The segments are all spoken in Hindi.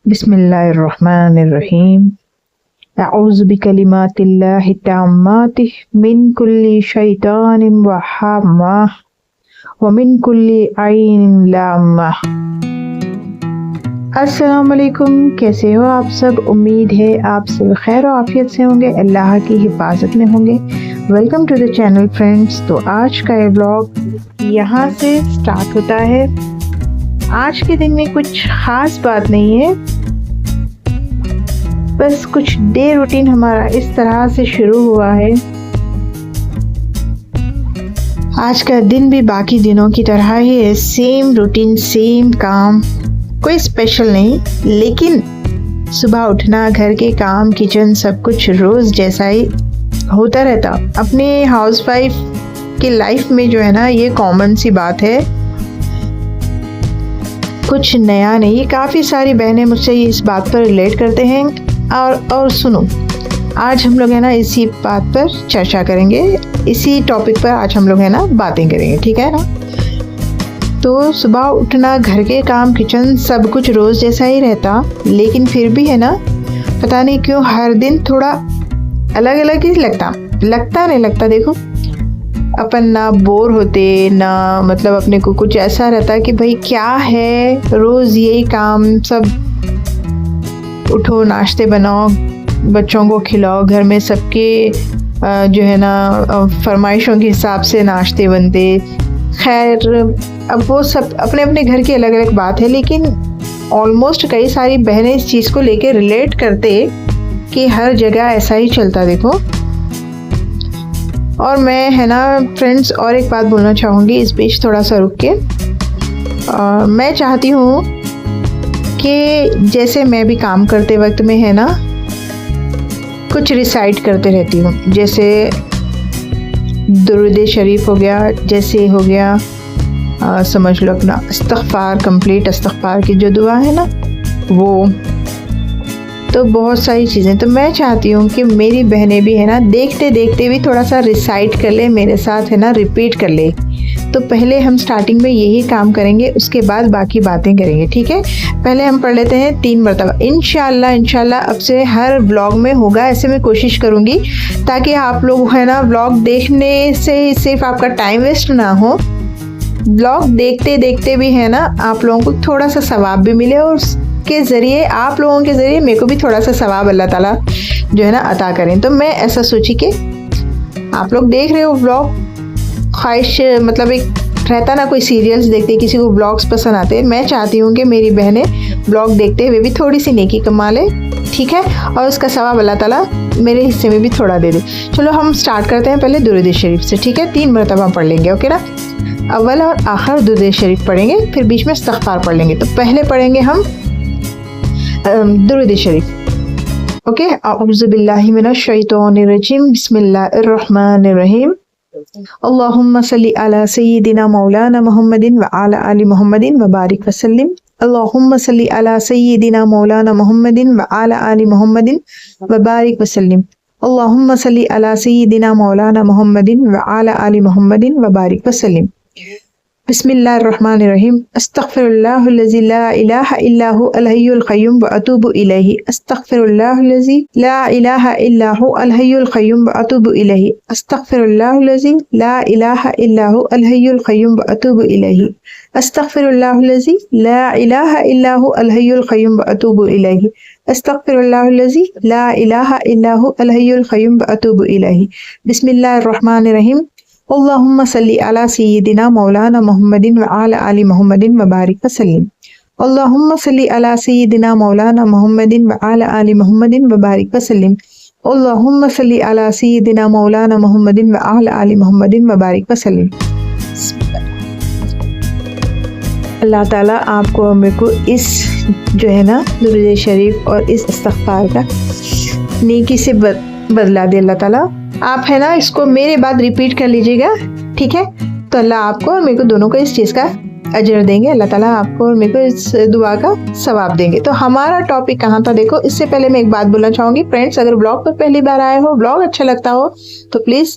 बिस्मिल्लाहिर्रहमानिर्रहीम। अऊज़ु बिकलिमातिल्लाहि ताम्माति मिन कुल्ली शैतानिन व हम्मा व मिन कुल्ली ऐनिन लाम्मा। अस्सलाम वालेकुम, कैसे हो आप सब? उम्मीद है आप सब खैर और आफियत से होंगे, अल्लाह की हिफाजत में होंगे। Welcome to the channel friends. तो आज का ये व्लॉग यहाँ से स्टार्ट होता है। आज के दिन में कुछ खास बात नहीं है, बस कुछ डे रूटीन हमारा इस तरह से शुरू हुआ है। आज का दिन भी बाकी दिनों की तरह ही है, सेम रूटीन, सेम काम, कोई स्पेशल नहीं। लेकिन सुबह उठना, घर के काम, किचन, सब कुछ रोज जैसा ही होता रहता। अपने हाउसवाइफ की लाइफ में जो है ना, ये कॉमन सी बात है, कुछ नया नहीं। काफ़ी सारी बहनें मुझसे इस बात पर रिलेट करते हैं। और सुनो, आज हम लोग है ना इसी बात पर चर्चा करेंगे, इसी टॉपिक पर आज हम लोग है ना बातें करेंगे, ठीक है ना। तो सुबह उठना, घर के काम, किचन, सब कुछ रोज़ जैसा ही रहता, लेकिन फिर भी है ना, पता नहीं क्यों हर दिन थोड़ा अलग अलग ही लगता। देखो, अपन ना बोर होते ना, मतलब अपने को कुछ ऐसा रहता कि भाई क्या है, रोज़ यही काम सब। उठो, नाश्ते बनाओ, बच्चों को खिलाओ, घर में सबके जो है ना फरमाइशों के हिसाब से नाश्ते बनते। खैर, अब वो सब अपने अपने घर की अलग अलग बात है, लेकिन ऑलमोस्ट कई सारी बहनें इस चीज़ को लेके रिलेट करते कि हर जगह ऐसा ही चलता। देखो, और मैं है ना फ्रेंड्स और एक बात बोलना चाहूँगी इस बीच, थोड़ा सा रुक के। मैं चाहती हूँ कि जैसे मैं भी काम करते वक्त में है ना कुछ रिसाइट करते रहती हूँ, जैसे दुरूद शरीफ हो गया, जैसे हो गया समझ लो अपना इस्तग़फ़ार, कंप्लीट इस्तग़फ़ार की जो दुआ है ना वो, तो बहुत सारी चीज़ें। तो मैं चाहती हूँ कि मेरी बहनें भी है ना देखते देखते भी थोड़ा सा रिसाइट कर ले, मेरे साथ है ना रिपीट कर ले। तो पहले हम स्टार्टिंग में यही काम करेंगे, उसके बाद बाकी बातें करेंगे, ठीक है। पहले हम पढ़ लेते हैं 3 मरतबा। इंशाल्लाह अब से हर ब्लॉग में होगा, ऐसे मैं कोशिश करूँगी ताकि आप लोग है ना ब्लॉग देखने से सिर्फ आपका टाइम वेस्ट ना हो, ब्लॉग देखते देखते भी है ना आप लोगों को थोड़ा सा सवाब भी मिले, और उसके ज़रिए आप लोगों के ज़रिए मेरे को भी थोड़ा सा सवाब अल्लाह ताला जो है ना अता करें। तो मैं ऐसा सोची कि आप लोग देख रहे हो ब्लॉग, ख्वाहिश मतलब एक रहता ना, कोई सीरियल्स देखते, किसी को ब्लॉग्स पसंद आते। मैं चाहती हूँ कि मेरी बहनें ब्लॉग देखते हुए भी थोड़ी सी नेकी कमा ले, ठीक है, और उसका सवाब अल्लाह ताला मेरे हिस्से में भी थोड़ा दे दे। चलो हम स्टार्ट करते हैं पहले दुरूद शरीफ से, ठीक है। 3 मरतबा पढ़ लेंगे, ओके ना। अव्वल और आखिर दुरूद शरीफ पढ़ेंगे, फिर बीच में इस्तग़फ़ार पढ़ लेंगे। तो पहले पढ़ेंगे हम दुरूद शरीफ, ओके। अऊज़ु बिल्लाहि मिनश शैतानिर रजीम, बिस्मिल्लाहिर्रहमानिर रहीम। अल्लाहुम्मा सल्ली अला सय्यिदिना मौलाना मुहम्मदिन व अला आलि मुहम्मदिन व बारिक वसल्लिम। अल्लाहुम्मा सल्ली अला सय्यिदिना मौलाना मुहम्मदिन व अला आलि मुहम्मदिन व बारिक वसल्लिम। अल्लाहुम्मा सल्ली अला सय्यिदिना मौलाना मुहम्मदिन व अला आलि मुहम्मदिन व बारिक वसल्लिम। बिस्मिल्लाहिर्रहमानिर्रहीम। अस्तग़फ़िरुल्लाहल्लज़ी ला इलाहा इल्ला हु अल हय्युल क़य्यूम व अतूबु इलैहि। अस्तग़फ़िरुल्लाहल्लज़ी ला इलाहा इल्ला हु अल हय्युल क़य्यूम व अतूबु इलैहि। अस्तग़फ़िरुल्लाहल्लज़ी ला इलाहा इल्ला हु अल हय्युल क़य्यूम व अतूबु इलैहि। अस्तग़फ़िरुल्लाहल्लज़ी ला इलाहा इल्ला हु अल हय्युल क़य्यूम व अतूबु इलैहि। अस्तग़फ़िरुल्लाहल्लज़ी ला इलाहा इल्ला हु अल हय्युल क़य्यूम व अतूबु इलैहि। बिस्मिल्लाहिर्रहमानिर्रहीम। अल्लाहुम्मा सल्ली अला सय्यिदिना मौलाना मुहम्मदिन व अला आलि मुहम्मदिन व बारिक वसल्लिम। अल्लाहुम्मा सल्ली अला सय्यिदिना मौलाना मुहम्मदिन व अला आलि मुहम्मदिन व बारिक वसल्लिम। अल्लाहुम्मा सल्ली अला सय्यिदिना मौलाना मुहम्मदिन व अला आलि मुहम्मदिन व बारिक वसल्लिम। अल्लाह ताला आपको और मेरे को इस जो है ना दुरूद शरीफ और इस इस्तग़फ़ार का नेकी से बदला दे अल्लाह ताला। आप है ना इसको मेरे बाद रिपीट कर लीजिएगा, ठीक है। तो अल्लाह आपको और मेरे को दोनों को इस चीज़ का अजर देंगे, अल्लाह ताला आपको और मेरे को इस दुआ का सवाब देंगे। तो हमारा टॉपिक कहाँ था देखो, इससे पहले मैं एक बात बोलना चाहूँगी फ्रेंड्स, अगर ब्लॉग पर पहली बार आए हो, ब्लॉग अच्छा लगता हो तो प्लीज़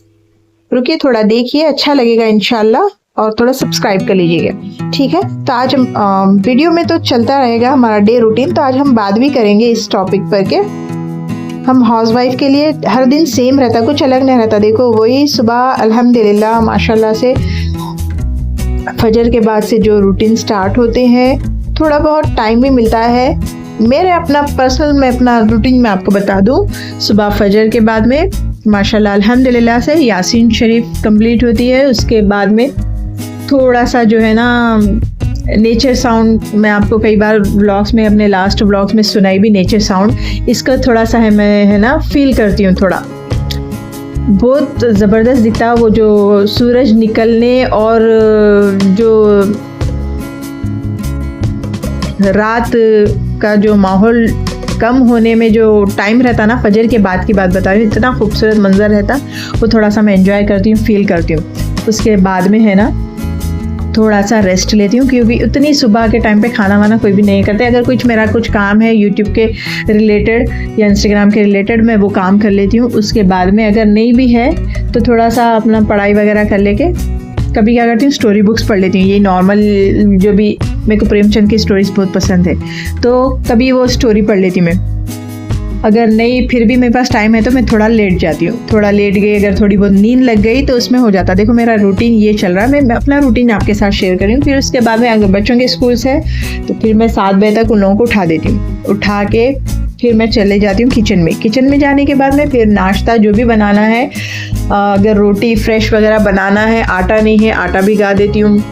रुकिए, थोड़ा देखिए, अच्छा लगेगा इंशाल्लाह। और थोड़ा सब्सक्राइब कर लीजिएगा, ठीक है। तो आज हम वीडियो में तो चलता रहेगा हमारा डे रूटीन, तो आज हम बात भी करेंगे इस टॉपिक पर के हम हाउसवाइफ के लिए हर दिन सेम रहता, कुछ अलग नहीं रहता। देखो वही सुबह अल्हम्दुलिल्लाह माशाल्लाह से फजर के बाद से जो रूटीन स्टार्ट होते हैं, थोड़ा बहुत टाइम भी मिलता है। मेरे अपना पर्सनल मैं अपना रूटीन मैं आपको बता दूं, सुबह फजर के बाद में माशाल्लाह अल्हम्दुलिल्लाह से यासीन शरीफ कंप्लीट होती है। उसके बाद में थोड़ा सा जो है ना नेचर साउंड, मैं आपको कई बार व्लॉग्स में अपने लास्ट व्लॉग्स में सुनाई भी नेचर साउंड, इसका थोड़ा सा है मैं है ना फील करती हूँ। थोड़ा बहुत ज़बरदस्त दिखता है वो जो सूरज निकलने और जो रात का जो माहौल कम होने में जो टाइम रहता ना, फजर के बाद की बात बता रही हूँ, इतना खूबसूरत मंजर रहता, वो थोड़ा सा मैं एंजॉय करती हूँ, फील करती हूँ। उसके बाद में है ना थोड़ा सा रेस्ट लेती हूँ, क्योंकि उतनी सुबह के टाइम पे खाना वाना कोई भी नहीं करते। अगर मेरा कुछ काम है यूट्यूब के रिलेटेड या इंस्टाग्राम के रिलेटेड, मैं वो काम कर लेती हूँ। उसके बाद में अगर नहीं भी है तो थोड़ा सा अपना पढ़ाई वगैरह कर लेके कभी क्या करती हूँ, स्टोरी बुक्स पढ़ लेती हूँ। ये नॉर्मल जो भी मेरे को प्रेमचंद की स्टोरीज बहुत पसंद है, तो कभी वो स्टोरी पढ़ लेती हूँ मैं। अगर नहीं फिर भी मेरे पास टाइम है तो मैं थोड़ा लेट जाती हूँ, थोड़ा लेट गई, अगर थोड़ी बहुत नींद लग गई तो उसमें हो जाता। देखो मेरा रूटीन ये चल रहा है, मैं अपना रूटीन आपके साथ शेयर कर रही हूँ। फिर उसके बाद में अगर बच्चों के स्कूल से तो फिर मैं 7 बजे तक उन लोगों को उठा देती हूँ। उठा के फिर मैं चले जाती हूँ किचन में। किचन में जाने के बाद में फिर नाश्ता जो भी बनाना है, अगर रोटी फ्रेश वगैरह बनाना है, आटा नहीं है आटा भिगा देती हूँ,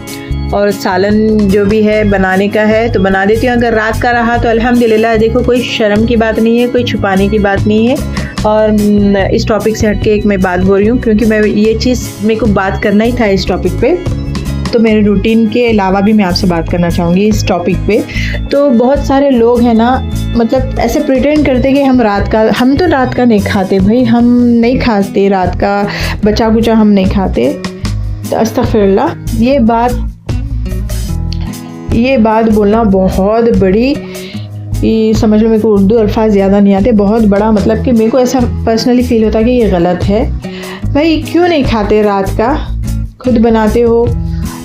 और सालन जो भी है बनाने का है तो बना देती हूँ। अगर रात का रहा तो अल्हम्दुलिल्लाह, देखो कोई शर्म की बात नहीं है, कोई छुपाने की बात नहीं है। और इस टॉपिक से हटके एक मैं बात बोल रही हूँ, क्योंकि मैं ये चीज़ मेरे को बात करना ही था इस टॉपिक पे, तो मेरे रूटीन के अलावा भी मैं आपसे बात करना चाहूँगी इस टॉपिक पे। तो बहुत सारे लोग हैं ना, मतलब ऐसे प्रिटेंड करते कि हम तो रात का नहीं खाते भाई, हम नहीं खाते रात का, बचा कुचा हम नहीं खाते। तो अस्तगफिरुल्लाह, ये बात बोलना बहुत बड़ी, ये समझ लो मेरे को उर्दू अल्फाज ज़्यादा नहीं आते, बहुत बड़ा मतलब कि मेरे को ऐसा पर्सनली फ़ील होता है कि ये गलत है। भाई क्यों नहीं खाते रात का, खुद बनाते हो,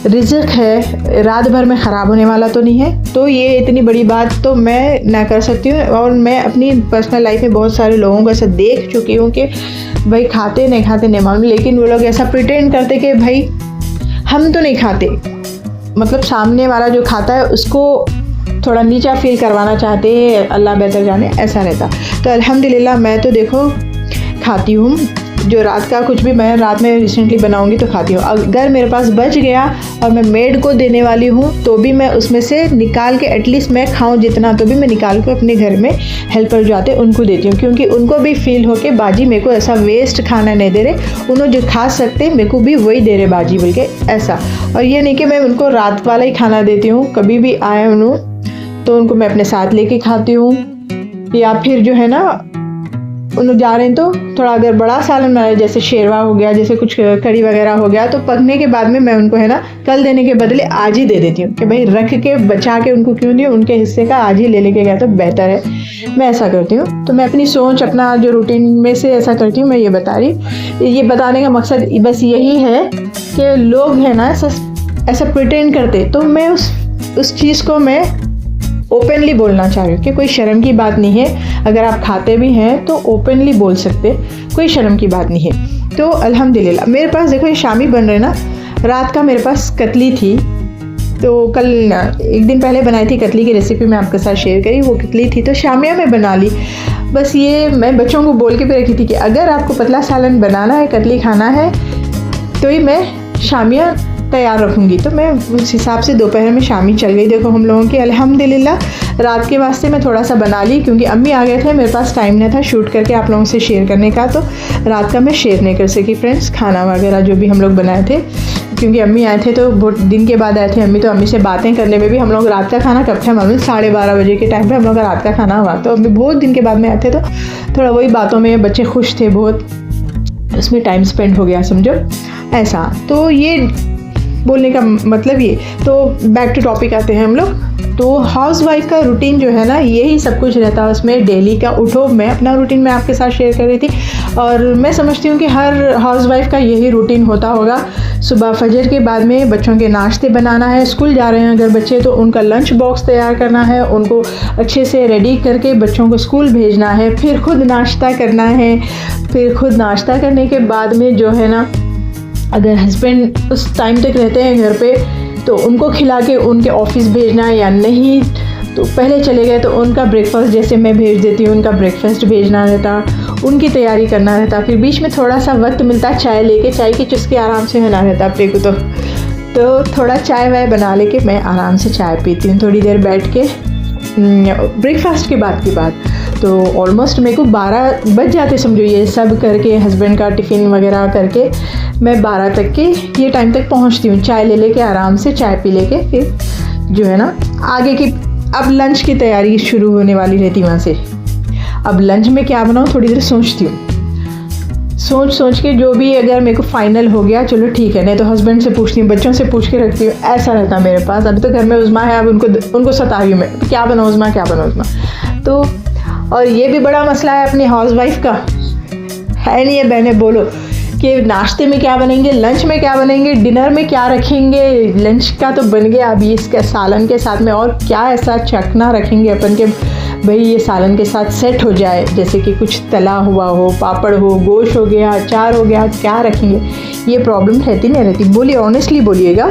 रिज़्क़ है, रात भर में ख़राब होने वाला तो नहीं है। तो ये इतनी बड़ी बात तो मैं ना कर सकती हूँ, और मैं अपनी पर्सनल लाइफ में बहुत सारे लोगों को ऐसा देख चुकी हूँ कि भाई खाते नहीं मालूम, लेकिन वो लोग ऐसा प्रिटेंड करते कि भाई हम तो नहीं खाते, मतलब सामने वाला जो खाता है उसको थोड़ा नीचा फील करवाना चाहते हैं, अल्लाह बेहतर जाने, ऐसा रहता। तो अल्हम्दुलिल्लाह मैं तो देखो खाती हूँ, जो रात का कुछ भी मैं रात में रिसेंटली बनाऊंगी तो खाती हूँ। अगर मेरे पास बच गया और मैं मेड को देने वाली हूँ तो भी मैं उसमें से निकाल के, एटलीस्ट मैं खाऊँ जितना, तो भी मैं निकाल के अपने घर में हेल्पर जो आते हैं उनको देती हूँ, क्योंकि उनको भी फील हो के बाजी मेरे को ऐसा वेस्ट खाना नहीं दे रहे, उन्होंने जो खा सकते मेरे को भी वही दे रहे बाजी बोल के, ऐसा। और ये नहीं कि मैं उनको रात वाला ही खाना देती हूँ, कभी भी आए उन्होंने तो उनको मैं अपने साथ लेके खाती हूँ, या फिर जो है ना उन लोग जा रहे हैं तो थोड़ा अगर बड़ा सालन बनाया, जैसे शेरवा हो गया, जैसे कुछ कड़ी वगैरह हो गया, तो पकने के बाद में मैं उनको है ना कल देने के बदले आज ही दे देती हूँ कि भाई रख के बचा के उनको क्यों दिया, उनके हिस्से का आज ही ले लेके गया तो बेहतर है। मैं ऐसा करती हूँ। तो मैं अपनी सोच, अपना जो रूटीन में से ऐसा करती हूँ, मैं ये बता रही। ये बताने का मकसद बस यही है कि लोग है ना ऐसा प्रिटेंड करते, तो मैं उस चीज़ को मैं ओपनली बोलना चाह रही हूँ कि कोई शर्म की बात नहीं है। अगर आप खाते भी हैं तो ओपनली बोल सकते, कोई शर्म की बात नहीं है। तो अल्हम्दुलिल्लाह मेरे पास देखो ये शामी बन रहे ना, रात का मेरे पास कतली थी, तो कल एक दिन पहले बनाई थी कतली की रेसिपी, मैं आपके साथ शेयर करी, वो कतली थी तो शामिया में बना ली। बस ये मैं बच्चों को बोल के भी रखी थी कि अगर आपको पतला सालन बनाना है, कतली खाना है, तो ही मैं शामिया तैयार रखूँगी। तो मैं उस हिसाब से दोपहर में शामी चल गई। देखो हम लोगों की अल्हम्दुलिल्लाह रात के वास्ते मैं थोड़ा सा बना ली, क्योंकि अम्मी आ गए थे, मेरे पास टाइम नहीं था शूट करके आप लोगों से शेयर करने का, तो रात का मैं शेयर नहीं कर सकी फ्रेंड्स, खाना वगैरह जो भी हम लोग बनाए थे, क्योंकि अम्मी आए थे तो बहुत दिन के बाद आए थे अम्मी, तो अम्मी से बातें करने में भी हम लोग रात का खाना कब था मालूम, 12:30 बजे के टाइम पे हम लोग का रात का खाना हुआ। तो अम्मी बहुत दिन के बाद में आए थे, तो थोड़ा वही बातों में बच्चे खुश थे बहुत, उसमें टाइम स्पेंड हो गया समझो ऐसा। तो ये बोलने का मतलब ये। तो बैक टू टॉपिक आते हैं हम लोग। तो हाउसवाइफ का रूटीन जो है ना, यही सब कुछ रहता है उसमें। डेली का उठो, मैं अपना रूटीन मैं आपके साथ शेयर कर रही थी, और मैं समझती हूँ कि हर हाउसवाइफ का यही रूटीन होता होगा। सुबह फजर के बाद में बच्चों के नाश्ते बनाना है, स्कूल जा रहे हैं अगर बच्चे तो उनका लंच बॉक्स तैयार करना है, उनको अच्छे से रेडी करके बच्चों को स्कूल भेजना है, फिर खुद नाश्ता करना है, फिर खुद नाश्ता करने के बाद में जो है ना, अगर हस्बैंड उस टाइम तक रहते हैं घर पे तो उनको खिला के उनके ऑफिस भेजना है, या नहीं तो पहले चले गए तो उनका ब्रेकफास्ट जैसे मैं भेज देती हूँ, उनका ब्रेकफास्ट भेजना रहता, उनकी तैयारी करना रहता। फिर बीच में थोड़ा सा वक्त मिलता चाय लेके, चाय की चुस्की आराम से होना रहता अपने को। तो थोड़ा चाय वाय बना लेके मैं आराम से चाय पीती हूँ थोड़ी देर बैठ के, ब्रेकफास्ट के बाद की बात। तो ऑलमोस्ट मेरे को 12 बज जाते समझो, ये सब करके हस्बैंड का टिफ़िन वगैरह करके मैं 12 तक के ये टाइम तक पहुंचती हूँ। चाय ले लेके आराम से चाय पी लेके फिर जो है ना आगे की, अब लंच की तैयारी शुरू होने वाली रहती वहाँ से। अब लंच में क्या बनाऊँ थोड़ी देर सोचती हूँ, सोच के जो भी अगर मेरे को फाइनल हो गया चलो ठीक है, नहीं तो हस्बैंड से पूछती हूँ, बच्चों से पूछ के रखती हूँ। ऐसा रहता मेरे पास। अभी तो घर में उज़्मा है, अब उनको सता रही हूँ मैं, क्या बनाऊँ उज़्मा, क्या बनाऊँ उज़्मा। तो और ये भी बड़ा मसला है अपनी हाउसवाइफ का, है नहीं है बहनें, बोलो कि नाश्ते में क्या बनेंगे, लंच में क्या बनेंगे, डिनर में क्या रखेंगे। लंच का तो बन गया, अभी इसके सालन के साथ में और क्या ऐसा चखना रखेंगे अपन के भाई ये सालन के साथ सेट हो जाए, जैसे कि कुछ तला हुआ हो, पापड़ हो, गोश्त हो गया, अचार हो गया, क्या रखेंगे, ये प्रॉब्लम रहती नहीं रहती। बोलिए, ऑनेस्टली बोलिएगा।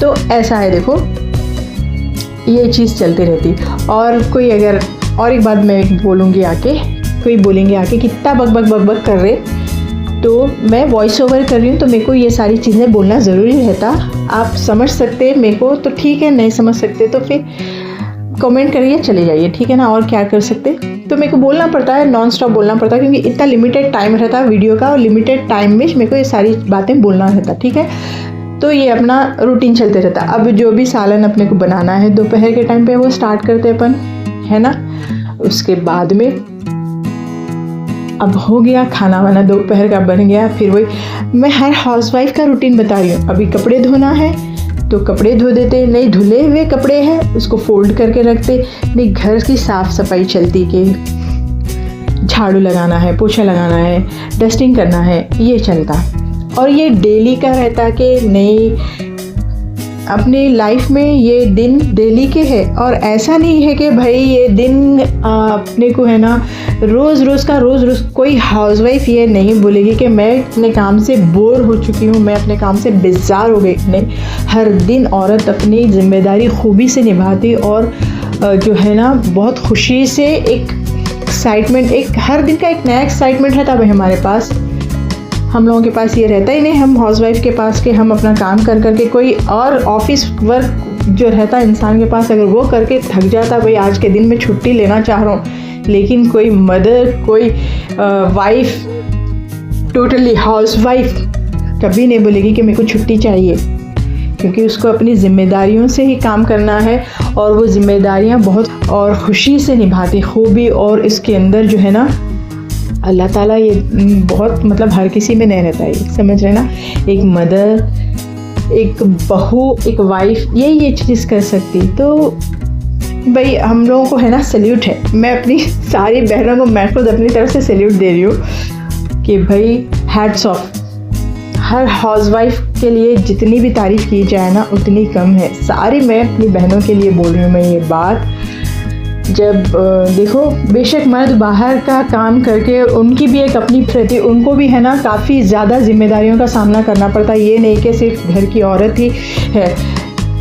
तो ऐसा है, देखो ये चीज़ चलती रहती। और कोई अगर और एक बात मैं बोलूँगी आके, कोई बोलेंगे आके कितना बक बक बक बक कर रहे, तो मैं वॉइस ओवर कर रही हूँ तो मेरे को ये सारी चीज़ें बोलना ज़रूरी रहता। आप समझ सकते मेरे को तो ठीक है, नहीं समझ सकते तो फिर कमेंट करिए चले जाइए, ठीक है ना। और क्या कर सकते, तो मेरे को बोलना पड़ता है, नॉन स्टॉप बोलना पड़ता है, क्योंकि इतना लिमिटेड टाइम रहता है वीडियो का, और लिमिटेड टाइम में मेरे को ये सारी बातें बोलना रहता, ठीक है। तो ये अपना रूटीन चलते रहता। अब जो भी सालन अपने को बनाना है दोपहर के टाइम पे वो स्टार्ट करते अपन, है ना। उसके बाद में अब हो गया खाना वाना, दोपहर का बन गया। फिर वही मैं हर हाउसवाइफ का रूटीन बता रही हूँ। अभी कपड़े धोना है तो कपड़े धो देते, नहीं धुले हुए कपड़े हैं उसको फोल्ड करके रखते, नहीं घर की साफ़ सफाई चलती के झाड़ू लगाना है, पोछा लगाना है, डस्टिंग करना है, ये चलता। और ये डेली का रहता कि नहीं, अपनी लाइफ में ये दिन डेली के है। और ऐसा नहीं है कि भाई ये दिन अपने को है ना रोज़ रोज़ कोई हाउसवाइफ ये नहीं बोलेगी कि मैं अपने काम से बोर हो चुकी हूँ, मैं अपने काम से बेजार हो गई। नहीं, हर दिन औरत अपनी जिम्मेदारी खूबी से निभाती, और जो है ना बहुत खुशी से एक एक्साइटमेंट, एक हर दिन का एक नया एक्साइटमेंट रहता है हमारे पास। हम लोगों के पास ये रहता ही नहीं, हम हाउसवाइफ के पास कि हम अपना काम कर करके कोई और ऑफिस वर्क जो रहता है इंसान के पास, अगर वो करके थक जाता, भाई आज के दिन में छुट्टी लेना चाह रहा हूँ, लेकिन कोई मदर, कोई वाइफ, टोटली हाउसवाइफ कभी नहीं बोलेगी कि मेरे को छुट्टी चाहिए, क्योंकि उसको अपनी जिम्मेदारियों से ही काम करना है, और वो जिम्मेदारियाँ बहुत और ख़ुशी से निभाती खूबी। और इसके अंदर जो है ना अल्लाह ताला ये बहुत मतलब हर किसी में नहीं रहता है, समझ रहे ना। एक मदर, एक बहू, एक वाइफ ये चीज़ कर सकती। तो भाई हम लोगों को है ना सैल्यूट है। मैं अपनी सारी बहनों को मैं खुद अपनी तरफ से सैल्यूट दे रही हूँ कि भाई हैट्स ऑफ। हर हाउसवाइफ के लिए जितनी भी तारीफ़ की जाए ना उतनी कम है। सारी मैं अपनी बहनों के लिए बोल रही हूँ मैं ये बात। जब देखो बेशक मर्द बाहर का काम करके उनकी भी एक अपनी प्रति, उनको भी है ना काफ़ी ज़्यादा जिम्मेदारियों का सामना करना पड़ता है। ये नहीं कि सिर्फ घर की औरत ही है।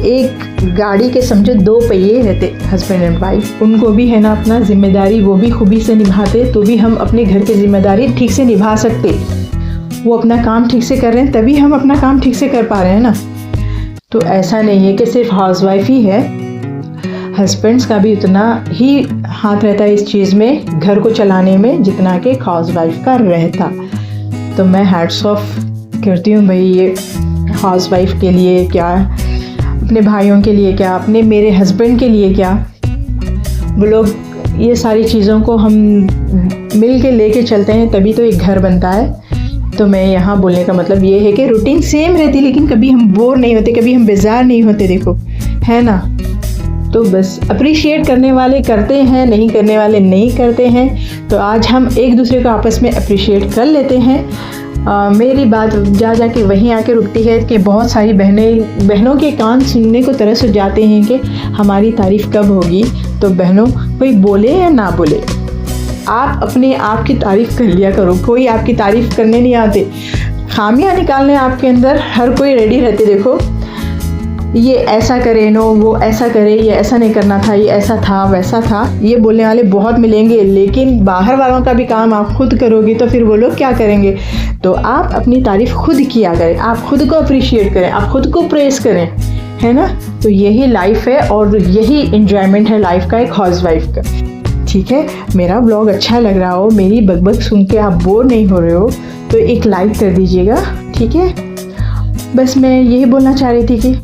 एक गाड़ी के समझो 2 पहिए रहते, हस्बैंड एंड वाइफ, उनको भी है ना अपना जिम्मेदारी वो भी खूबी से निभाते, तो भी हम अपने घर की जिम्मेदारी ठीक से निभा सकते। वो अपना काम ठीक से कर रहे हैं तभी हम अपना काम ठीक से कर पा रहे हैं ना। तो ऐसा नहीं है कि सिर्फ हाउसवाइफ ही है, हस्बैंड्स का भी उतना ही हाथ रहता है इस चीज़ में, घर को चलाने में, जितना कि हाउसवाइफ का रहता। तो मैं हैट्स ऑफ करती हूँ भाई ये हाउसवाइफ के लिए क्या, अपने भाइयों के लिए क्या, अपने मेरे हस्बैंड के लिए क्या। वो लोग ये सारी चीज़ों को हम मिल के लेके चलते हैं तभी तो एक घर बनता है। तो मैं यहाँ बोलने का मतलब ये है कि रूटीन सेम रहती लेकिन कभी हम बोर नहीं होते, कभी हम बेजार नहीं होते, देखो है ना। तो बस अप्रिशिएट करने वाले करते हैं, नहीं करने वाले नहीं करते हैं। तो आज हम एक दूसरे को आपस में अप्रिशिएट कर लेते हैं। मेरी बात जा के वहीं आके रुकती है कि बहुत सारी बहनों के कान सुनने को तरस हो जाते हैं कि हमारी तारीफ़ कब होगी। तो बहनों, कोई बोले या ना बोले, आप अपने आप की तारीफ़ कर लिया करो। कोई आपकी तारीफ़ करने नहीं आते, खामियां निकालने आपके अंदर हर कोई रेडी रहते। देखो, ये ऐसा करे, नो वो ऐसा करे, ये ऐसा नहीं करना था, ये ऐसा था वैसा था, ये बोलने वाले बहुत मिलेंगे। लेकिन बाहर वालों का भी काम आप खुद करोगी तो फिर वो लोग क्या करेंगे। तो आप अपनी तारीफ़ खुद किया करें, आप खुद को अप्रिशिएट करें, आप खुद को प्रेस करें, है ना। तो यही लाइफ है और यही इंजॉयमेंट है लाइफ का, एक हाउसवाइफ का। ठीक है, मेरा ब्लॉग अच्छा लग रहा हो, मेरी बकबक सुन के आप बोर नहीं हो रहे हो तो एक लाइक कर दीजिएगा, ठीक है। बस मैं यही बोलना चाह रही थी कि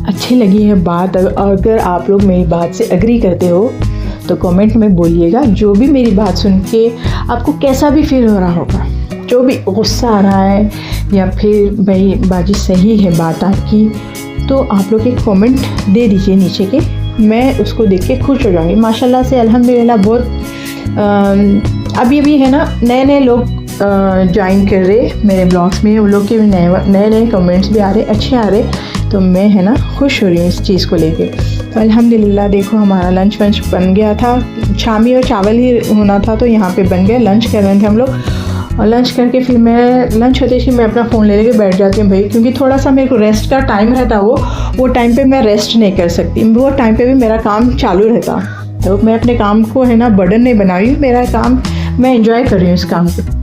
अच्छी लगी है बात। अगर आप लोग मेरी बात से एग्री करते हो तो कमेंट में बोलिएगा। जो भी मेरी बात सुन के आपको कैसा भी फील हो रहा होगा, जो भी गुस्सा आ रहा है या फिर भाई बाजी सही है बात आपकी, तो आप लोग एक कमेंट दे दीजिए नीचे के, मैं उसको देख के खुश हो जाऊँगी। माशाल्लाह से अल्हम्दुलिल्लाह बहुत अभी है ना, नए लोग ज्वाइन कर रहे मेरे ब्लॉग्स में, उन लोग के नए कमेंट्स भी आ रहे, अच्छे आ रहे। तो मैं है ना खुश हो रही हूँ इस चीज़ को लेके। तो अल्हम्दुलिल्लाह देखो, हमारा लंच वंच बन गया था, शामी और चावल ही होना था तो यहाँ पे बन गया। लंच कर रहे थे हम लोग, और लंच करके फिर मैं लंच होते ही मैं अपना फ़ोन ले लेके बैठ जाती हूँ भाई, क्योंकि थोड़ा सा मेरे को रेस्ट का टाइम रहता, वो टाइम पे मैं रेस्ट नहीं कर सकती, वो टाइम पे भी मेरा काम चालू रहता। तो मैं अपने काम को है ना बर्डन नहीं बना रही हूँ, मेरा काम मैं एंजॉय कर रही हूँ इस काम को।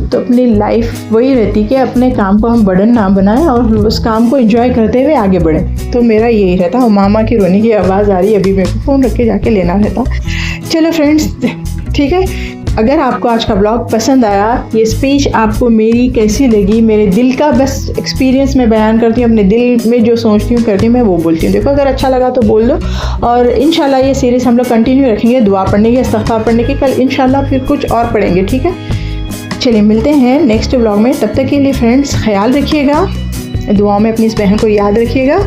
तो अपनी लाइफ वही रहती कि अपने काम को हम बर्डन ना बनाएं और उस काम को एंजॉय करते हुए आगे बढ़ें। तो मेरा यही रहता। और मामा की रोने की आवाज़ आ रही है, अभी मेरे को फ़ोन रख के जाके लेना रहता। चलो फ्रेंड्स, ठीक है, अगर आपको आज का ब्लॉग पसंद आया, ये स्पीच आपको मेरी कैसी लगी, मेरे दिल का बस एक्सपीरियंस मैं बयान करती हूँ, अपने दिल में जो सोचती हूँ करती हूँ मैं वो बोलती हूँ। देखो, अगर अच्छा लगा तो बोल दो। और इंशाल्लाह ये सीरीज़ हम लोग कंटिन्यू रखेंगे, दुआ पढ़ने की, इस्तिग़फ़ार पढ़ने की। कल इंशाल्लाह फिर कुछ और पढ़ेंगे, ठीक है। चलिए मिलते हैं नेक्स्ट ब्लॉग में। तब तक के लिए फ्रेंड्स ख्याल रखिएगा, दुआओं में अपनी इस बहन को याद रखिएगा,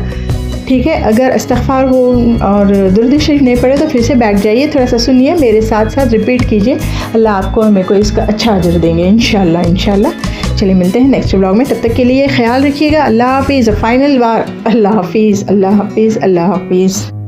ठीक है। अगर इस्तिग़फ़ार हो और दुरूद शरीफ नहीं पढ़े तो फिर से बैठ जाइए, थोड़ा सा सुनिए, मेरे साथ साथ रिपीट कीजिए। अल्लाह आपको और मेरे को इसका अच्छा अजर देंगे इंशाल्लाह इंशाल्लाह। चलिए मिलते हैं नेक्स्ट ब्लॉग में, तब तक के लिए ख्याल रखिएगा। अल्लाह हाफ़िज़। फाइनल बार, अल्लाह हाफ़िज़, अल्लाह हाफ़िज़, अल्लाह हाफ़िज़।